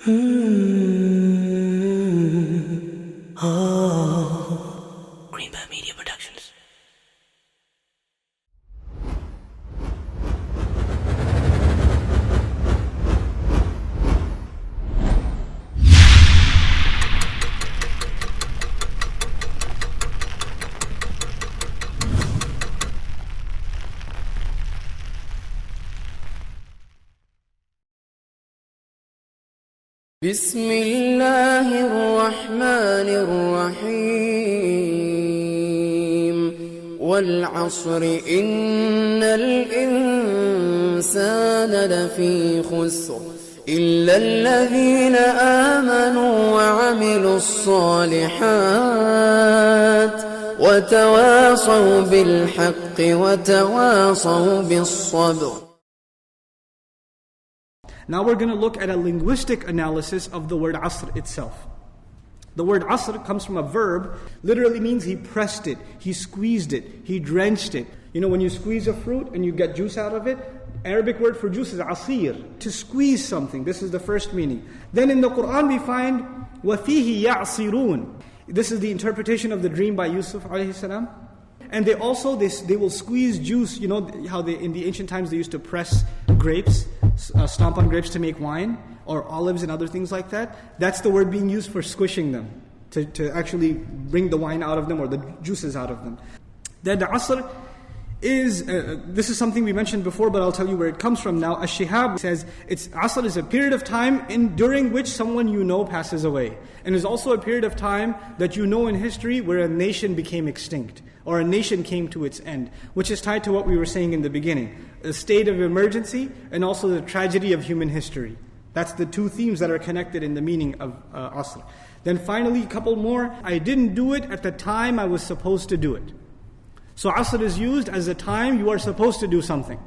Greenbird Media Productions. بسم الله الرحمن الرحيم والعصر إن الإنسان لفي خسر إلا الذين آمنوا وعملوا الصالحات وتواصوا بالحق وتواصوا بالصبر. Now we're going to look at a linguistic analysis of the word asr itself. The word asr comes from a verb, literally means he pressed it, he squeezed it, he drenched it. You know, when you squeeze a fruit and you get juice out of it, Arabic word for juice is asir, to squeeze something. This is the first meaning. Then in the Quran we find وَفِيهِ يَعْصِرُونَ. This is the interpretation of the dream by Yusuf alayhi salam. And they also, they will squeeze juice. You know how in the ancient times they used to press grapes, stomp on grapes to make wine, or olives and other things like that. That's the word being used for squishing them, to actually bring the wine out of them or the juices out of them. Then the asr is, this is something we mentioned before, but I'll tell you where it comes from now. Ash-Shihab says, asr is a period of time during which someone you know passes away. And is also a period of time that you know in history where a nation became extinct, or a nation came to its end, which is tied to what we were saying in the beginning. A state of emergency and also the tragedy of human history. That's the two themes that are connected in the meaning of asr. Then finally, a couple more. I didn't do it at the time I was supposed to do it. So asr is used as the time you are supposed to do something.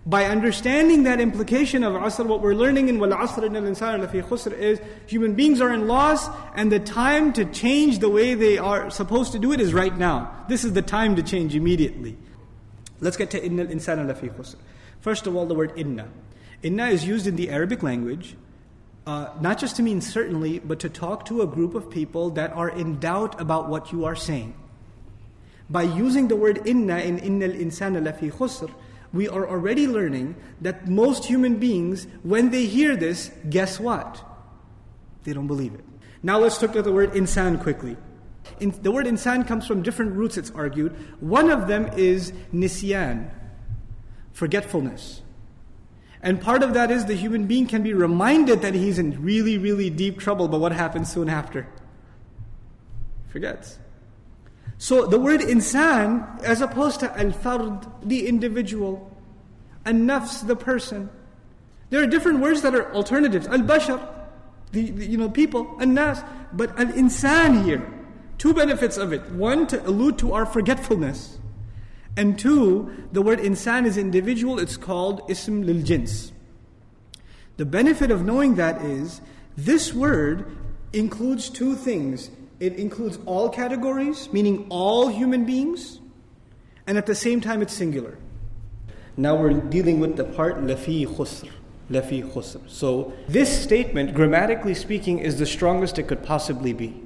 By understanding that implication of asr, what we're learning in wal asr innal insana lafi khusr is human beings are in loss, and the time to change the way they are supposed to do it is right now. This is the time to change immediately. Let's get to innal insana lafi khusr. First of all, the word inna. Inna is used in the Arabic language, not just to mean certainly, but to talk to a group of people that are in doubt about what you are saying. By using the word inna in innal insana lafi khusr, we are already learning that most human beings, when they hear this, guess what? They don't believe it. Now let's look at the word insan quickly. The word insan comes from different roots, it's argued. One of them is nisyan, forgetfulness. And part of that is the human being can be reminded that he's in really, really deep trouble, but what happens soon after? Forgets. So the word insan, as opposed to al-fard, the individual, an-nafs, the person. There are different words that are alternatives. Al-bashar, the people, an-nas. But al-insan here, two benefits of it. One, to allude to our forgetfulness. And two, the word insan is individual, it's called ism lil jins. The benefit of knowing that is, this word includes two things. It includes all categories, meaning all human beings, and at the same time it's singular. Now we're dealing with the part lafi khusr. Lafi khusr. So this statement, grammatically speaking, is the strongest it could possibly be.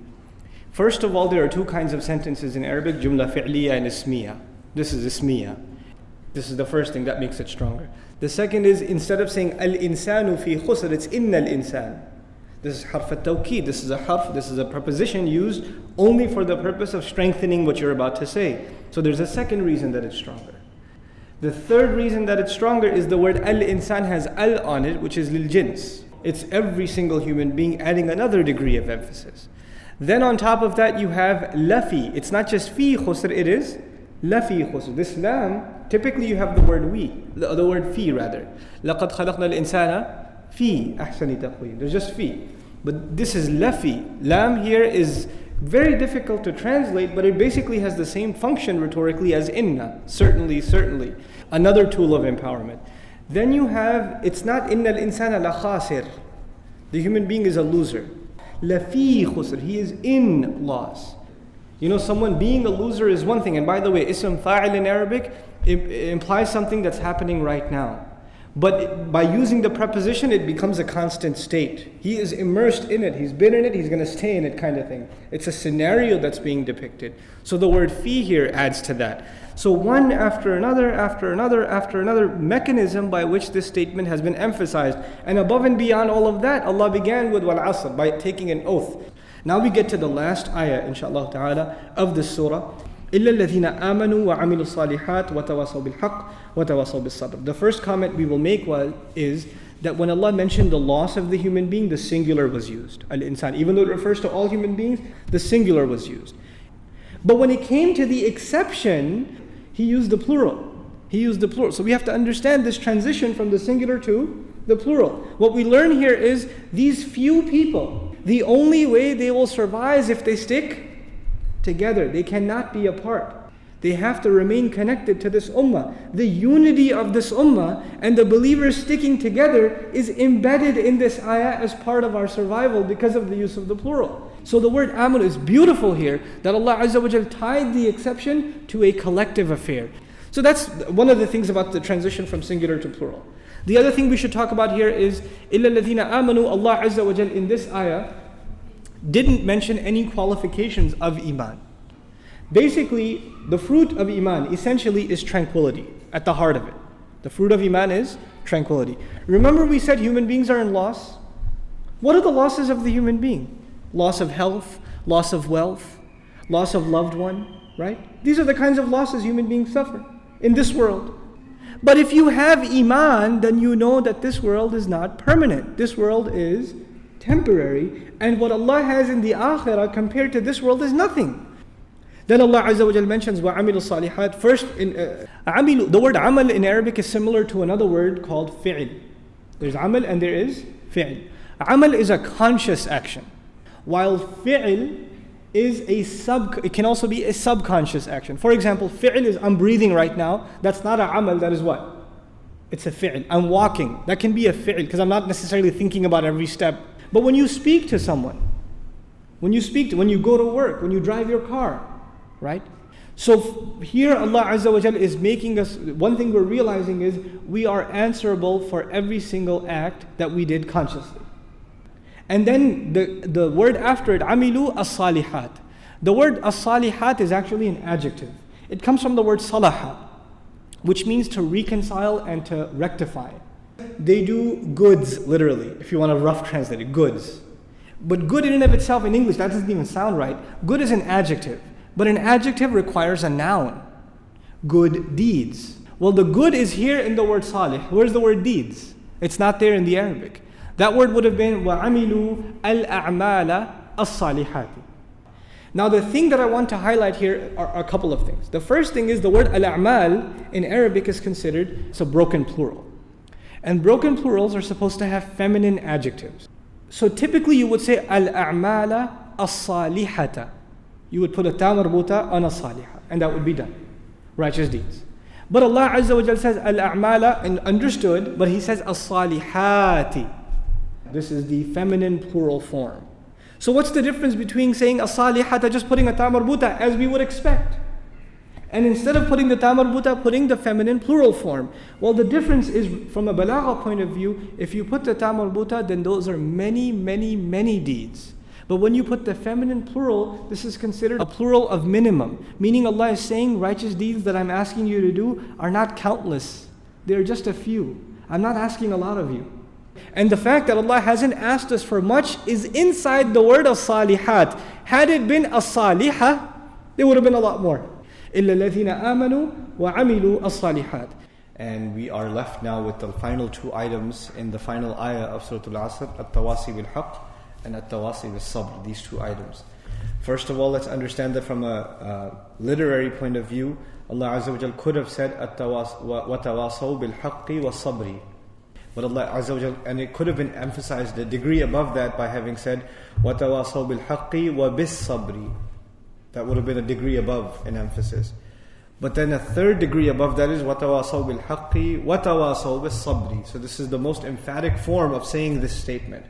First of all, there are two kinds of sentences in Arabic, jumla fi'liya and ismiya. This is ismiya. This is the first thing that makes it stronger. The second is, instead of saying al-insanu fi khusr, it's inna al-insan. This is harf al-tawqid. This is a preposition used only for the purpose of strengthening what you're about to say. So there's a second reason that it's stronger. The third reason that it's stronger is the word al-insan has al on it, which is lil jins. It's every single human being, adding another degree of emphasis. Then on top of that you have lafi. It's not just fi khusr, it is lafi khusr. This lam, typically you have the word the word fi rather. لَقَدْ خَلَقْنَا الْإِنسَانَ fi ahsani taqweem. There's just fi. But this is lafi. Lam here is very difficult to translate, but it basically has the same function rhetorically as inna. Certainly, certainly. Another tool of empowerment. Then you have, it's not inna al-insana la khasir. The human being is a loser. Lafi khusr. He is in loss. You know, someone being a loser is one thing. And by the way, ism fa'il in Arabic, it implies something that's happening right now. But by using the preposition, it becomes a constant state. He is immersed in it. He's been in it. He's going to stay in it, kind of thing. It's a scenario that's being depicted. So the word fi here adds to that. So one after another, after another, after another mechanism by which this statement has been emphasized. And above and beyond all of that, Allah began with wal asr, by taking an oath. Now we get to the last ayah, inshaAllah ta'ala, of this surah. إِلَّا الَّذِينَ آمَنُوا وَعَمِلُوا الصَّالِحَاتِ وَتَوَاصَوْا بِالْحَقِّ وَتَوَاصَوْا بِالصَّبْرِ. The first comment we will make is that when Allah mentioned the loss of the human being, the singular was used. Al-insan. Even though it refers to all human beings, the singular was used. But when it came to the exception, He used the plural. He used the plural. So we have to understand this transition from the singular to the plural. What we learn here is these few people, the only way they will survive is if they stick together. They cannot be apart. They have to remain connected to this ummah. The unity of this ummah and the believers sticking together is embedded in this ayah as part of our survival because of the use of the plural. So the word amal is beautiful here, that Allah Azza wa Jal tied the exception to a collective affair. So that's one of the things about the transition from singular to plural. The other thing we should talk about here is إِلَّا الَّذِينَ آمَنُوا. Allah Azza wa Jal in this ayah didn't mention any qualifications of iman. Basically, the fruit of iman essentially is tranquility at the heart of it. The fruit of iman is tranquility. Remember we said human beings are in loss? What are the losses of the human being? Loss of health, loss of wealth, loss of loved one, right? These are the kinds of losses human beings suffer in this world. But if you have iman, then you know that this world is not permanent. This world is temporary. And what Allah has in the akhirah compared to this world is nothing. Then Allah Azza wa Jal mentions وَعَمِلُوا الصَّالِحَاتِ. First, the word amal in Arabic is similar to another word called fi'l. There's amal and there is fi'l. Amal is a conscious action, while fi'l is it can also be a subconscious action. For example, fi'l is I'm breathing right now. That's not a amal, that is what? It's a fi'l. I'm walking. That can be a fi'l because I'm not necessarily thinking about every step. But when you speak to someone, when you go to work, when you drive your car, right? So here Allah Azza wa Jal is making us, one thing we're realizing is we are answerable for every single act that we did consciously. And then the word after it, amilu as-salihat. The word as-salihat is actually an adjective. It comes from the word salaha, which means to reconcile and to rectify. They do goods, literally, if you want to rough translate it, goods. But good in and of itself in English, that doesn't even sound right. Good is an adjective. But an adjective requires a noun. Good deeds. Well, the good is here in the word salih. Where's the word deeds? It's not there in the Arabic. That word would have been وَعَمِلُوا الْأَعْمَالَ الصَّالِحَاتِ. Now the thing that I want to highlight here are a couple of things. The first thing is the word al-a'mal in Arabic is considered, it's a broken plural. And broken plurals are supposed to have feminine adjectives. So typically you would say al-a'mala as-salihata. You would put a ta marbuta on as-saliha, and that would be done. Righteous deeds. But Allah Azza wa Jal says al-a'mala, and understood, but He says as-salihati. This is the feminine plural form. So what's the difference between saying as-salihata, just putting a ta marbuta as we would expect, and instead of putting the ta marbuta, putting the feminine plural form? Well, the difference is from a balagha point of view, if you put the ta marbuta, then those are many, many, many deeds. But when you put the feminine plural, this is considered a plural of minimum. Meaning Allah is saying righteous deeds that I'm asking you to do are not countless. They're just a few. I'm not asking a lot of you. And the fact that Allah hasn't asked us for much is inside the word as-salihat. Had it been as-salihah, there would have been a lot more. إِلَّا الَّذِينَ آمَنُوا وَعَمِلُوا الصَّالِحَاتِ. And we are left now with the final two items in the final ayah of Surah Al-Asr, at-tawasi bil-haqq and at-tawasi bil-sabr, these two items. First of all, let's understand that from a literary point of view, Allah Azza wa Jal could have said وَتَوَاصَوْا بِالْحَقِّ وَالصَّبْرِ. But Allah Azza wa Jal, and it could have been emphasized a degree above that by having said وَتَوَاصَوْا بِالْحَقِّ وَبِالصَّبْرِ. That would have been a degree above in emphasis. But then a third degree above that is وَتَوَاصَوْا بِالْحَقِّ وَتَوَاصَوْا بِالصَّبْرِ. So this is the most emphatic form of saying this statement.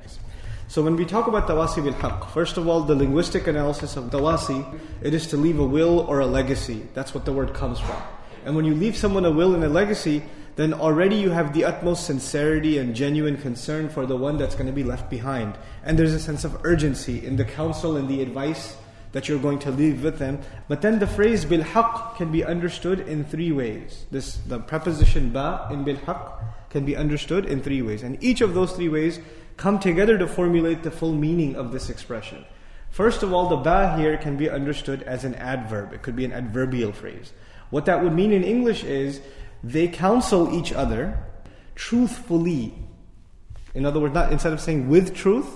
So when we talk about tawasi bil haqq, first of all, the linguistic analysis of tawasi, it is to leave a will or a legacy. That's what the word comes from. And when you leave someone a will and a legacy, then already you have the utmost sincerity and genuine concern for the one that's going to be left behind. And there's a sense of urgency in the counsel and the advice that you're going to leave with them. But then the phrase bil-haq can be understood in three ways. The preposition ba in bil-haq can be understood in three ways. And each of those three ways come together to formulate the full meaning of this expression. First of all, the ba here can be understood as an adverb. It could be an adverbial phrase. What that would mean in English is they counsel each other truthfully. In other words, instead of saying with truth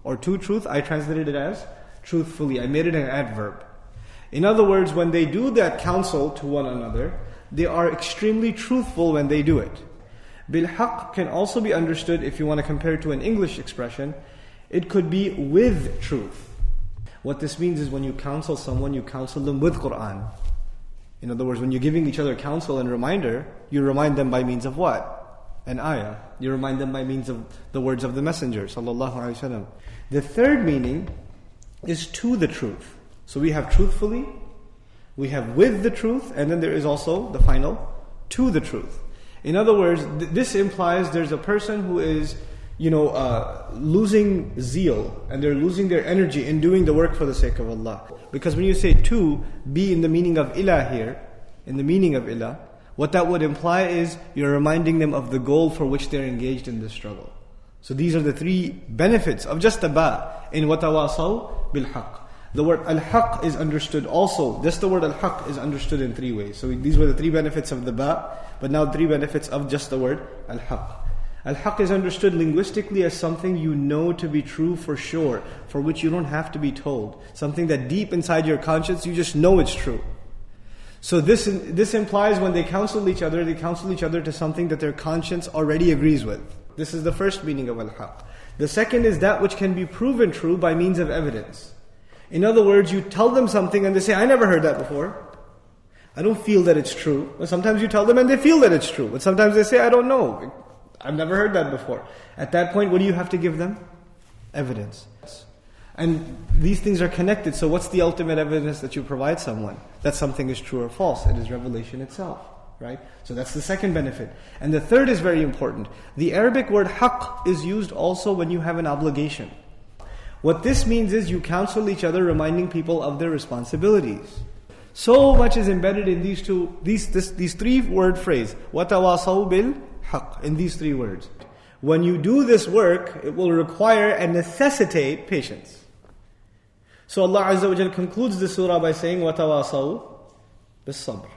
or to truth, I translated it as truthfully. I made it an adverb. In other words, when they do that counsel to one another, they are extremely truthful when they do it. Bil-haq can also be understood, if you want to compare it to an English expression, it could be with truth. What this means is when you counsel someone, you counsel them with Qur'an. In other words, when you're giving each other counsel and reminder, you remind them by means of what? An ayah. You remind them by means of the words of the Messenger sallallahu alaihi wasallam. The third meaning is to the truth. So we have truthfully, we have with the truth, and then there is also the final, to the truth. In other words, this implies there's a person who is, losing zeal, and they're losing their energy in doing the work for the sake of Allah. Because when you say to, be in the meaning of ilah here, in the meaning of ilah, what that would imply is you're reminding them of the goal for which they're engaged in this struggle. So these are the three benefits of just the ba in وَتَوَاصَوْا بِالْحَقِّ. The word al-haq is understood also. Just the word al-haq is understood in three ways. So these were the three benefits of the ba, but now three benefits of just the word al-haq. Al-haq is understood linguistically as something you know to be true for sure, for which you don't have to be told. Something that deep inside your conscience, you just know it's true. So this implies when they counsel each other to something that their conscience already agrees with. This is the first meaning of al-haq. The second is that which can be proven true by means of evidence. In other words, you tell them something and they say, I never heard that before. I don't feel that it's true. But sometimes you tell them and they feel that it's true. But sometimes they say, I don't know. I've never heard that before. At that point, what do you have to give them? Evidence. And these things are connected. So what's the ultimate evidence that you provide someone that something is true or false? It is revelation itself. Right? So that's the second benefit. And the third is very important. The Arabic word haqq is used also when you have an obligation. What this means is you counsel each other, reminding people of their responsibilities. So much is embedded in these three word phrase, وَتَوَاصَوْا بِالْحَقِّ, in these three words. When you do this work, it will require and necessitate patience. So Allah Azza wa Jal concludes the surah by saying, وَتَوَاصَوْا بِالصَّبْرِ.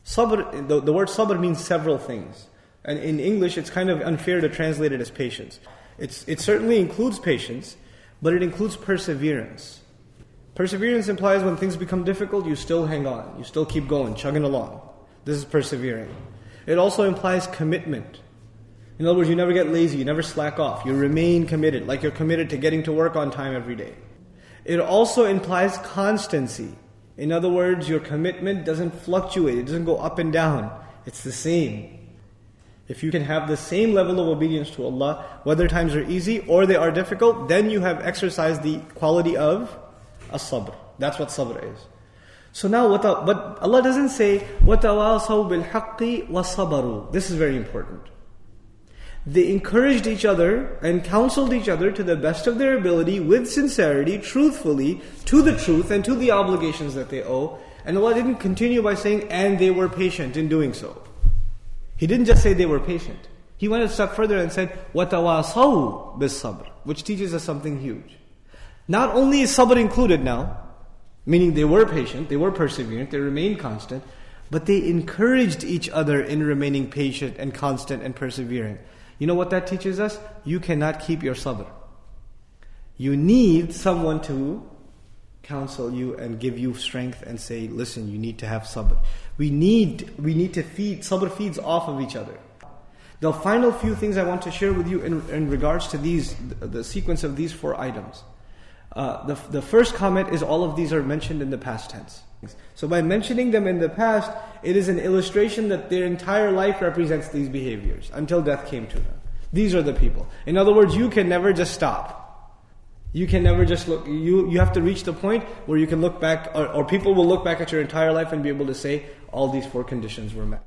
Sabr, the word sabr means several things. And in English, it's kind of unfair to translate it as patience. It certainly includes patience, but it includes perseverance. Perseverance implies when things become difficult, you still hang on. You still keep going, chugging along. This is persevering. It also implies commitment. In other words, you never get lazy, you never slack off. You remain committed, like you're committed to getting to work on time every day. It also implies constancy. In other words, your commitment doesn't fluctuate. It doesn't go up and down. It's the same. If you can have the same level of obedience to Allah, whether times are easy or they are difficult, then you have exercised the quality of as-sabr. That's what sabr is. So now, but Allah doesn't say, وَتَوَاصَوْا بِالْحَقِّ وَصَبَرُوا. This is very important. They encouraged each other and counseled each other to the best of their ability, with sincerity, truthfully, to the truth and to the obligations that they owe. And Allah didn't continue by saying, and they were patient in doing so. He didn't just say they were patient. He went a step further and said, وَتَوَاصَوْا بِالصَّبْرِ, which teaches us something huge. Not only is sabr included now, meaning they were patient, they were perseverant, they remained constant, but they encouraged each other in remaining patient and constant and persevering. You know what that teaches us? You cannot keep your sabr. You need someone to counsel you and give you strength and say, listen, you need to have sabr. We need to feed, sabr feeds off of each other. The final few things I want to share with you in regards to the sequence of these four items. The first comment is all of these are mentioned in the past tense. So by mentioning them in the past, it is an illustration that their entire life represents these behaviors until death came to them. These are the people. In other words, you can never just stop. You can never just look. You have to reach the point where you can look back, or people will look back at your entire life and be able to say all these four conditions were met.